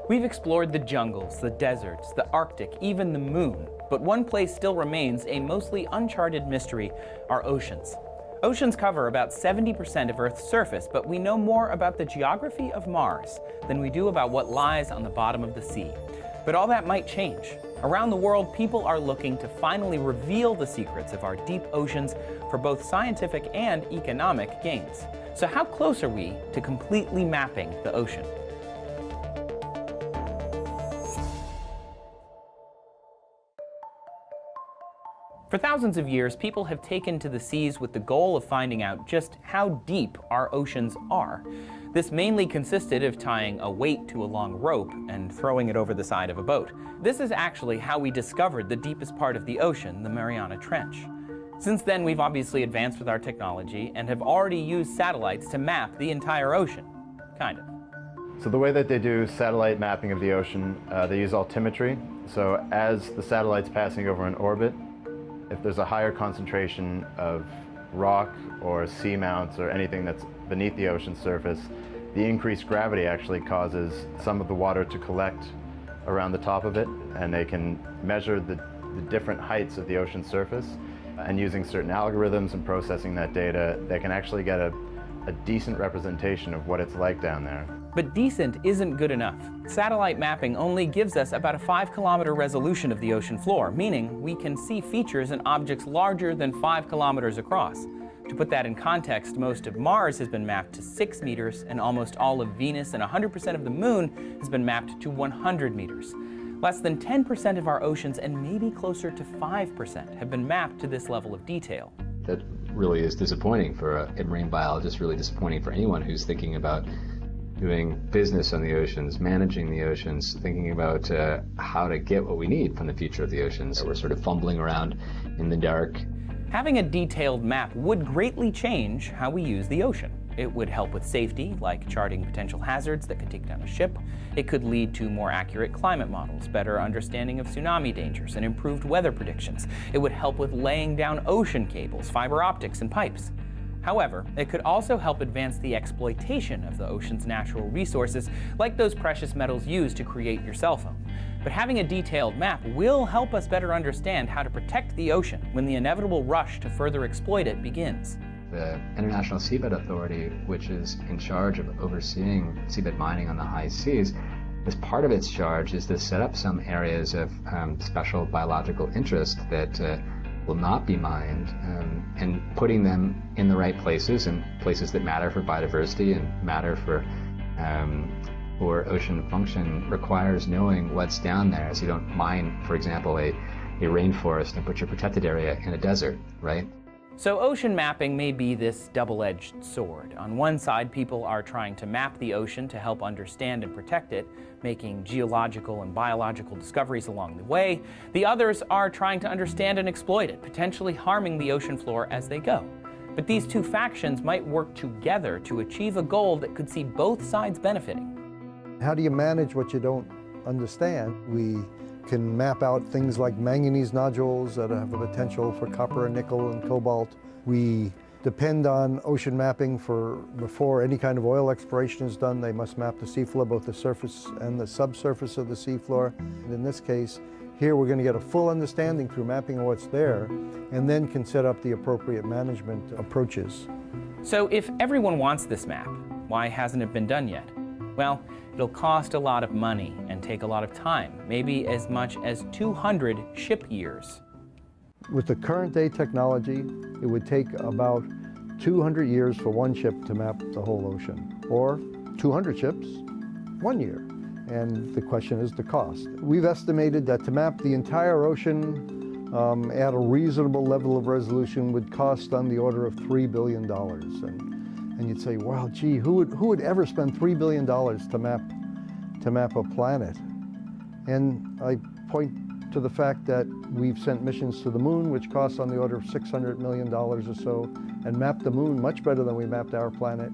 We've explored the jungles, the deserts, the Arctic, even the moon. But one place still remains a mostly uncharted mystery: our oceans. Oceans cover about 70% of Earth's surface, but we know more about the geography of Mars than we do about what lies on the bottom of the sea. But all that might change. Around the world, people are looking to finally reveal the secrets of our deep oceans for both scientific and economic gains. So how close are we to completely mapping the ocean? For thousands of years, people have taken to the seas with the goal of finding out just how deep our oceans are. This mainly consisted of tying a weight to a long rope and throwing it over the side of a boat. This is actually how we discovered the deepest part of the ocean, the Mariana Trench. Since then, we've obviously advanced with our technology and have already used satellites to map the entire ocean. Kind of. So the way that they do satellite mapping of the ocean, they use altimetry. So as the satellite's passing over an orbit, if there's a higher concentration of rock or seamounts or anything that's beneath the ocean surface, the increased gravity actually causes some of the water to collect around the top of it, and they can measure the different heights of the ocean surface. And using certain algorithms and processing that data, they can actually get a decent representation of what it's like down there. But decent isn't good enough. Satellite mapping only gives us about a 5-kilometer resolution of the ocean floor, meaning we can see features and objects larger than 5 kilometers across. To put that in context, most of Mars has been mapped to 6 meters, and almost all of Venus and 100% of the Moon has been mapped to 100 meters. Less than 10% of our oceans, and maybe closer to 5%, have been mapped to this level of detail. That really is disappointing for a marine biologist, really disappointing for anyone who's thinking about doing business on the oceans, managing the oceans, thinking about how to get what we need from the future of the oceans. We're sort of fumbling around in the dark. Having a detailed map would greatly change how we use the ocean. It would help with safety, like charting potential hazards that could take down a ship. It could lead to more accurate climate models, better understanding of tsunami dangers, and improved weather predictions. It would help with laying down ocean cables, fiber optics, and pipes. However, it could also help advance the exploitation of the ocean's natural resources, like those precious metals used to create your cell phone. But having a detailed map will help us better understand how to protect the ocean when the inevitable rush to further exploit it begins. The International Seabed Authority, which is in charge of overseeing seabed mining on the high seas, as part of its charge is to set up some areas of special biological interest that will not be mined, and putting them in the right places, and places that matter for biodiversity and matter for ocean function, requires knowing what's down there. So you don't mine, for example, a rainforest and put your protected area in a desert, right? So ocean mapping may be this double-edged sword. On one side, people are trying to map the ocean to help understand and protect it, making geological and biological discoveries along the way. The others are trying to understand and exploit it, potentially harming the ocean floor as they go. But these two factions might work together to achieve a goal that could see both sides benefiting. How do you manage what you don't understand? We can map out things like manganese nodules that have a potential for copper and nickel and cobalt. We depend on ocean mapping before any kind of oil exploration is done. They must map the seafloor, both the surface and the subsurface of the seafloor. And in this case, here we're going to get a full understanding through mapping of what's there, and then can set up the appropriate management approaches. So if everyone wants this map, why hasn't it been done yet? Well, it'll cost a lot of money and take a lot of time, maybe as much as 200 ship years. With the current day technology, it would take about 200 years for one ship to map the whole ocean, or 200 ships, 1 year. And the question is the cost. We've estimated that to map the entire ocean at a reasonable level of resolution would cost on the order of $3 billion. And you'd say, well, gee, who would ever spend $3 billion to map a planet? And I point to the fact that we've sent missions to the moon, which costs on the order of $600 million or so, and mapped the moon much better than we mapped our planet.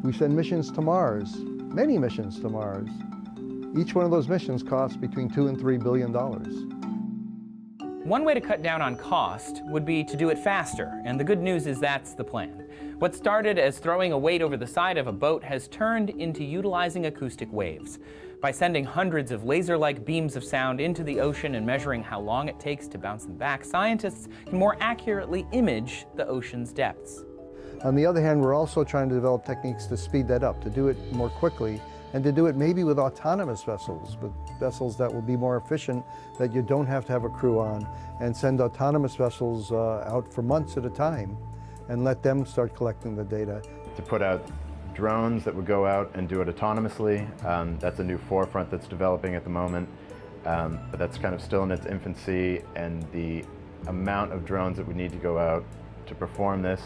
We send missions to Mars, many missions to Mars. Each one of those missions costs between $2 and $3 billion. One way to cut down on cost would be to do it faster, and the good news is that's the plan. What started as throwing a weight over the side of a boat has turned into utilizing acoustic waves. By sending hundreds of laser-like beams of sound into the ocean and measuring how long it takes to bounce them back, scientists can more accurately image the ocean's depths. On the other hand, we're also trying to develop techniques to speed that up, to do it more quickly, and to do it maybe with autonomous vessels, with vessels that will be more efficient, that you don't have to have a crew on, and send autonomous vessels out for months at a time and let them start collecting the data. To put out drones that would go out and do it autonomously, that's a new forefront that's developing at the moment, but that's kind of still in its infancy, and the amount of drones that would need to go out to perform this,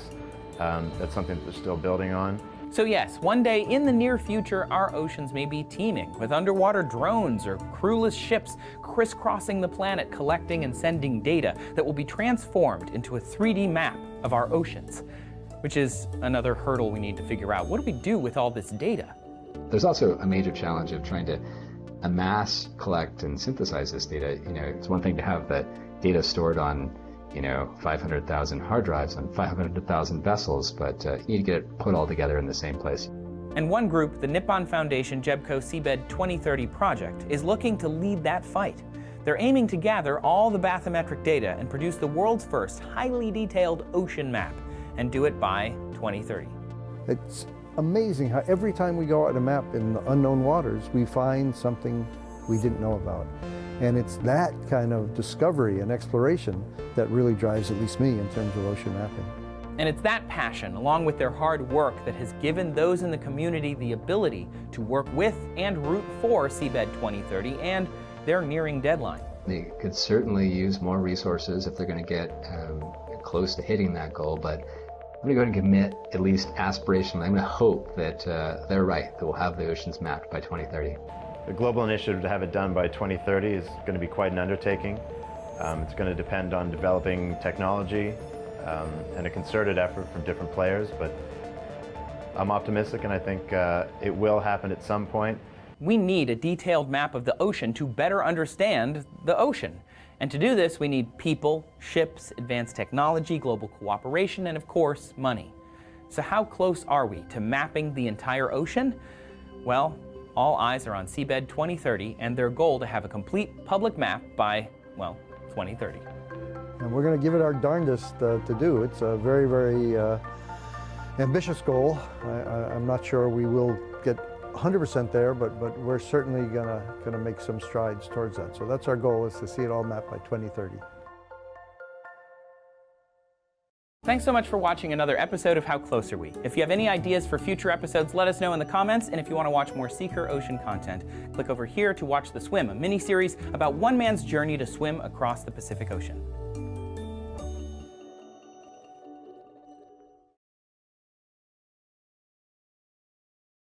that's something that they're still building on. So yes, one day in the near future, our oceans may be teeming with underwater drones or crewless ships crisscrossing the planet, collecting and sending data that will be transformed into a 3D map of our oceans, which is another hurdle we need to figure out. What do we do with all this data? There's also a major challenge of trying to amass, collect, and synthesize this data. It's one thing to have the data stored on 500,000 hard drives on 500,000 vessels, but you need to get it put all together in the same place. And one group, the Nippon Foundation JEBCO Seabed 2030 project, is looking to lead that fight. They're aiming to gather all the bathymetric data and produce the world's first highly detailed ocean map, and do it by 2030. It's amazing how every time we go out on a map in the unknown waters, we find something we didn't know about. And it's that kind of discovery and exploration that really drives at least me in terms of ocean mapping. And it's that passion, along with their hard work, that has given those in the community the ability to work with and root for Seabed 2030 and their nearing deadline. They could certainly use more resources if they're going to get close to hitting that goal, but I'm going to go ahead and commit, at least aspirationally, I'm going to hope that they're right, that we'll have the oceans mapped by 2030. The global initiative to have it done by 2030 is going to be quite an undertaking. It's going to depend on developing technology and a concerted effort from different players, but I'm optimistic, and I think it will happen at some point. We need a detailed map of the ocean to better understand the ocean. And to do this, we need people, ships, advanced technology, global cooperation, and of course, money. So how close are we to mapping the entire ocean? Well, all eyes are on Seabed 2030 and their goal to have a complete public map by, 2030. And we're going to give it our darndest to do. It's a very, very ambitious goal. I'm not sure we will get 100% there, but we're certainly gonna make some strides towards that. So that's our goal, is to see it all mapped by 2030. Thanks so much for watching another episode of How Close Are We? If you have any ideas for future episodes, let us know in the comments. And if you want to watch more Seeker Ocean content, click over here to watch The Swim, a mini-series about one man's journey to swim across the Pacific Ocean.